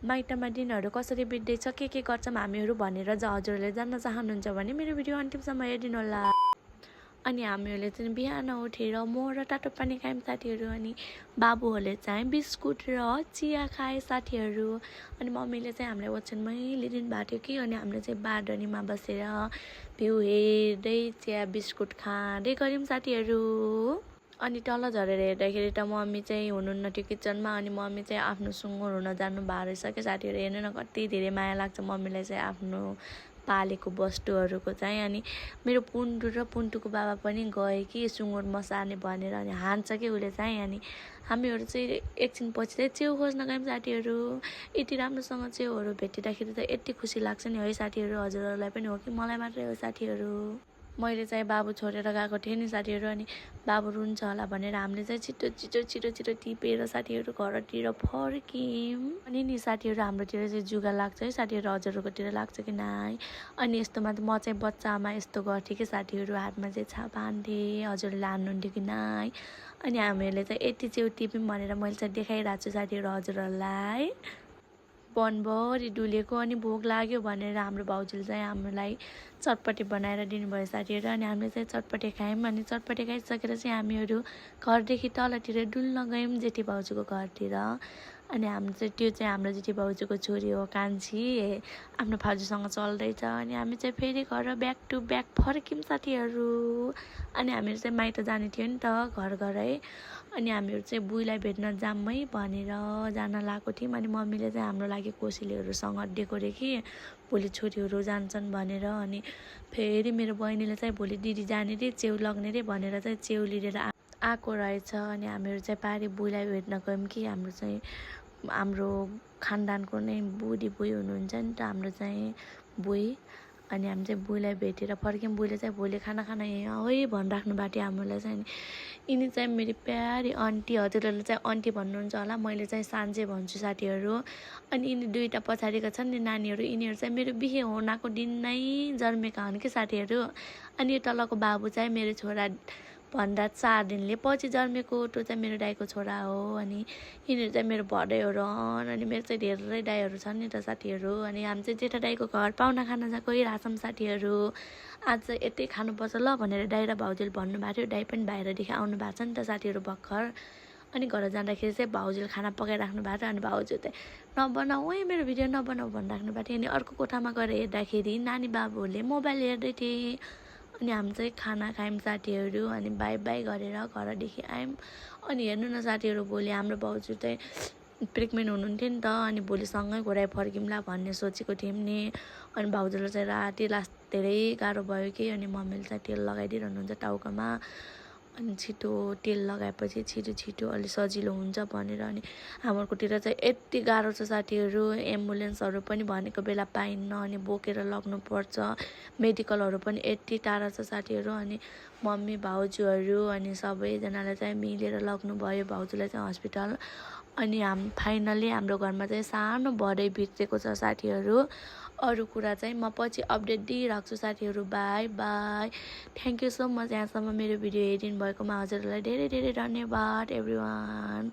माइतमा दिनहरू कसरी बित्दैछ के गर्छौँ हामीहरू भनेर हजुरहरूले जान्न चाहनुहुन्छ भने मेरो भिडियो अन्तिमसम्म हेरिदिनु होला। अनि हामीहरूले चाहिँ बिहान उठेर म र टाटो पानी खायौँ साथीहरू। अनि बाबुहरूले चाहिँ बिस्कुट र चिया खाए साथीहरू। अनि मम्मीले चाहिँ हामीलाई ओछ्यानमै लिइदिनु भएको थियो कि। अनि हामीले चाहिँ बारडनीमा बसेर भ्यू हेर्दै चिया बिस्कुट खाँदै गऱ्यौँ साथीहरू। अनि तल झरेर हेर्दाखेरि त मम्मी चाहिँ हुनुहुन्न थियो किचनमा। अनि मम्मी चाहिँ आफ्नो सुँगुर हुन जानु भएको रहेछ कि साथीहरू। हेर्नु न कति धेरै माया लाग्छ मम्मीलाई चाहिँ आफ्नो पालेको वस्तुहरूको चाहिँ। अनि मेरो पुन्टु र पुन्टुको बाबा पनि गए कि सुँगुर मसार्ने भनेर। अनि हान्छ कि उसले चाहिँ। अनि हामीहरू चाहिँ एकछिन पछि चाहिँ च्याउ खोज्न गयौँ साथीहरू। यति राम्रोसँग च्याउहरू भेटिँदाखेरि त यति खुसी लाग्छ नि है साथीहरू। हजुरहरूलाई पनि हो कि मलाई मात्रै हो साथीहरू। मैले चाहिँ बाबु छोडेर गएको थिएँ नि साथीहरू। अनि बाबु रुन्छ होला भनेर हामीले चाहिँ छिटो टिपेर साथीहरू घरतिर फर्क्यौँ। अनि नि साथीहरू हाम्रोतिर चाहिँ जुगा लाग्छ है साथीहरू। हजुरहरूकोतिर लाग्छ कि नाइ। अनि यस्तोमा म चाहिँ बच्चामा यस्तो गर्थेँ कि साथीहरू। हातमा चाहिँ छाप हान्थेँ। हजुरहरूले हान्नुहुन्थ्यो कि नाइ। अनि हामीहरूले चाहिँ यति च्याउ टिप्यौँ भनेर मैले चाहिँ देखाइरहेको छु साथीहरू हजुरहरूलाई। वनभरि डुलेको। अनि भोक लाग्यो भनेर हाम्रो भाउजूले चाहिँ हामीलाई चटपटी बनाएर दिनुभयो साथीहरू। अनि हामीले चाहिँ चटपटी खायौँ। अनि चटपटी खाइसकेर चाहिँ हामीहरू घरदेखि तलतिर डुल्न गयौँ जेठी भाउजूको घरतिर। अनि हाम्रो चाहिँ त्यो चाहिँ हाम्रो जेठी भाउजूको छोरी हो कान्छी। आफ्नो भाउजूसँग चल्दैछ। अनि हामी चाहिँ फेरि घर ब्याक टु ब्याक फर्क्यौँ साथीहरू। अनि हामीहरू चाहिँ माइत जाने थियो नि त घरै। अनि हामीहरू चाहिँ बुइलाई भेट्न जामै भनेर जान लागेको थियौँ। अनि मम्मीले चाहिँ हाम्रो लागि कोसेलीहरूसँग दिएको रे कि भोलि छोरीहरू जान्छन् भनेर। अनि फेरि मेरो बहिनीले चाहिँ भोलि दिदी जाने रे च्याउ लग्ने रे भनेर चाहिँ च्याउ लिएर आएको रहेछ। अनि हामीहरू चाहिँ पारी बुइलाई भेट्न गयौँ कि। हाम्रो खानदानको नै बुढी हुनुहुन्छ नि त हाम्रो चाहिँ बुइ। अनि हामी चाहिँ बुइलाई भेटेर फर्क्यौँ। बुइले चाहिँ भोलि खाना यहाँ है भनिराख्नु भएको थियो हामीलाई चाहिँ। अनि यिनी चाहिँ मेरो प्यारी आन्टी। हजुरहरूले चाहिँ आन्टी भन्नुहुन्छ होला, मैले चाहिँ सान्जे भन्छु साथीहरू। अनि यिनी दुईवटा पछाडिका छन् नि नानीहरू। यिनीहरू चाहिँ मेरो बिहे हुनको दिन नै जन्मेका हुन् कि साथीहरू। अनि यो तलको बाबु चाहिँ मेरो छोरा भन्दा 4 दिनले पछि जन्मेको। त्यो चाहिँ मेरो दाइको छोरा हो। अनि यिनीहरू चाहिँ मेरो भदैहरू हन्। अनि मेरो चाहिँ धेरै दाइहरू छन् नि त साथीहरू। अनि हामी चाहिँ जेठा दाइको घर पाहुना खान गइरहेछौँ साथीहरू। आज चाहिँ यतै खानुपर्छ ल भनेर दाइ र भाउजूले भन्नुभएको थियो। दाइ पनि बाहिरदेखि आउनु भएको छ नि त साथीहरू भर्खर। अनि घर जाँदाखेरि चाहिँ भाउजूले खाना पकाइराख्नु भएको थियो। अनि भाउजू चाहिँ नबनाऊ है मेरो भिडियो नबनाऊ भनिराख्नु भएको थियो। अनि अर्को कोठामा गएर हेर्दाखेरि नानी बाबुहरूले मोबाइल हेर्दै थिए। अनि हामी चाहिँ खाना खायौँ साथीहरू। अनि बाई गरेर घरदेखि आयौँ। अनि हेर्नु न साथीहरू भोलि हाम्रो भाउजू चाहिँ प्रेग्नेन्ट हुनुहुन्थ्यो नि त। अनि भोलि सँगै घुराइ फर्किउँला भन्ने सोचेको थियौँ नि। अनि भाउजूलाई चाहिँ राति धेरै गाह्रो भयो कि। अनि मम्मीले चाहिँ तेल लगाइदिइरहनुहुन्छ टाउकोमा। अनि छिटो तेल लगाएपछि छिटो अलि सजिलो हुन्छ भनेर। अनि हाम्रोतिर चाहिँ यति गाह्रो छ साथीहरू। एम्बुलेन्सहरू पनि भनेको बेला पाइन्न। अनि बोकेर लग्नुपर्छ। मेडिकलहरू पनि यति टाढा छ साथीहरू। अनि मम्मी भाउजूहरू अनि सबैजनालाई चाहिँ मिलेर लग्नुभयो भाउजूलाई चाहिँ हस्पिटल। अनि फाइनली हाम्रो घरमा चाहिँ सानो बर्थडे बितेको छ साथीहरू। अरू कुरा चाहिँ म पछि अपडेट दिइराख्छु साथीहरू। By thank you so much यहाँसम्म मेरो भिडियो हेरिदिनु भएकोमा हजुरहरूलाई धेरै धन्यवाद एभ्रिवान।